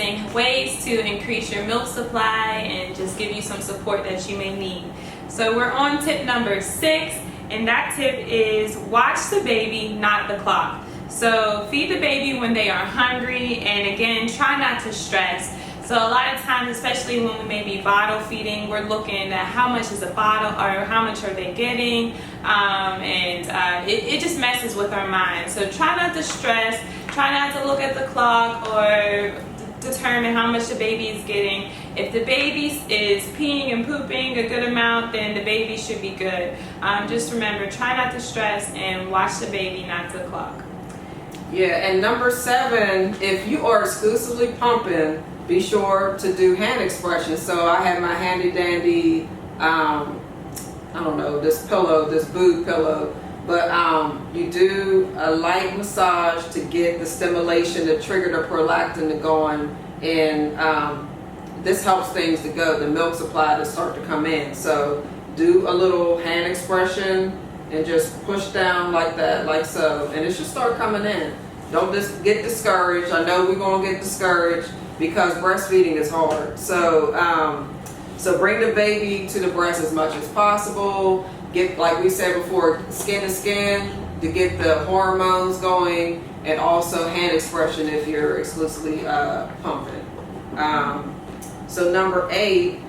discussing ways to increase your milk supply and just give you some support that you may need. So we're on tip number 6, and that tip is watch the baby, not the clock. So feed the baby when they are hungry, and again, try not to stress. So a lot of times, especially when we may be bottle feeding, we're looking at how much is a bottle or how much are they getting, it just messes with our mind. So try not to stress, try not to look at the clock or determine how much the baby is getting. If the baby is peeing and pooping a good amount, then the baby should be good. Just remember, try not to stress and watch the baby, not the clock. Yeah, and number 7, if you are exclusively pumping, be sure to do hand expressions. So I have my handy dandy, I don't know, this pillow, this boob pillow, but you do a light massage to get the stimulation to trigger the prolactin to go on, and this helps things to go, the milk supply to start to come in. So do a little hand expression and just push down like that, like so, and it should start coming in. Don't just get discouraged. I know we're gonna get discouraged because breastfeeding is hard. So so bring the baby to the breast as much as possible. Get, like we said before, skin to skin to get the hormones going, and also hand expression if you're exclusively pumping. So number 8,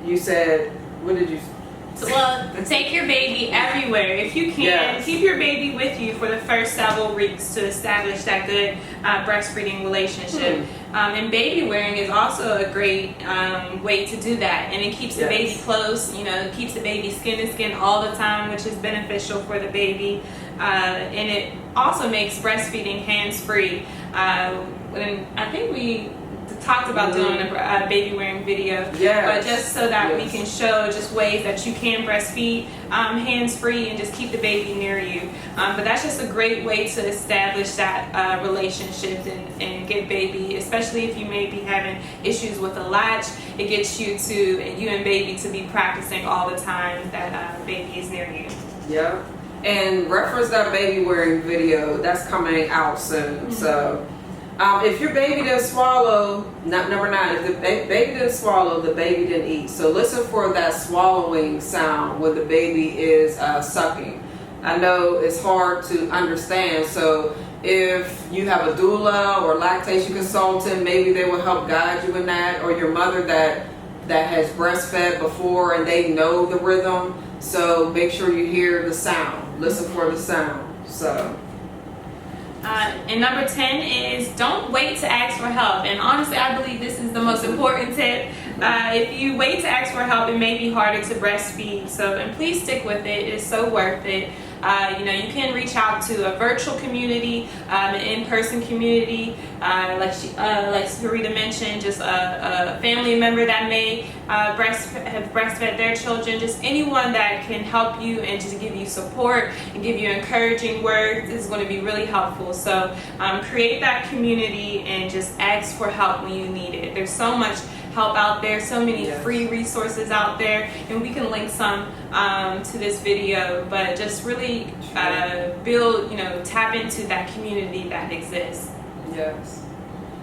you said, what did you say? Well, take your baby everywhere. If you can, yes, keep your baby with you for the first several weeks to establish that good breastfeeding relationship. And baby wearing is also a great way to do that. And it keeps the baby close, it keeps the baby skin to skin all the time, which is beneficial for the baby. And it also makes breastfeeding hands-free. And I think we talked about doing a baby wearing video, but just so that we can show just ways that you can breastfeed hands-free and just keep the baby near you. But that's just a great way to establish that relationship and get baby, especially if you may be having issues with a latch, it gets you and baby to be practicing all the time that baby is near you. Yeah, and reference that baby wearing video, that's coming out soon. So if your baby didn't swallow, number 9, if the baby didn't swallow, the baby didn't eat. So listen for that swallowing sound when the baby is sucking. I know it's hard to understand, so if you have a doula or lactation consultant, maybe they will help guide you in that, or your mother that has breastfed before and they know the rhythm. So make sure you hear the sound. Listen for the sound. So. And number 10 is don't wait to ask for help. And honestly, I believe this is the most important tip. If you wait to ask for help, it may be harder to breastfeed. And please stick with it. It's so worth it. You can reach out to a virtual community, an in-person community, like Sarita mentioned, just a family member that may have breastfed their children, just anyone that can help you and just give you support and give you encouraging words is going to be really helpful. So create that community and just ask for help when you need it. There's so much help out there, so many free resources out there, and we can link some to this video, but just really build, tap into that community that exists. Yes.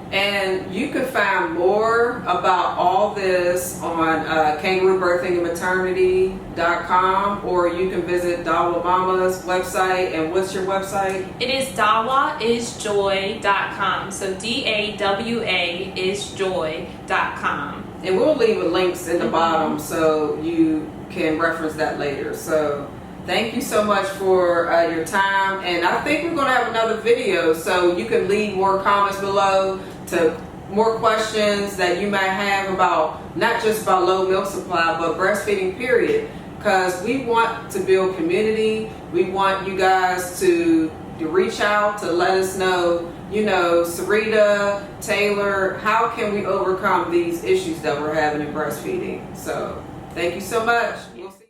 And you can find more about all this on kangaroobirthingandmaternity.com, or you can visit Dawa Momma's website. And what's your website? It is dawaisjoy.com. So DAWA isjoy.com. And we'll leave links in the bottom so you can reference that later. So thank you so much for your time. And I think we're going to have another video, so you can leave more comments below to more questions that you might have about, not just about low milk supply, but breastfeeding period. Because we want to build community. We want you guys to reach out to let us know, Sarita, Tayler, how can we overcome these issues that we're having in breastfeeding? So thank you so much. We'll see.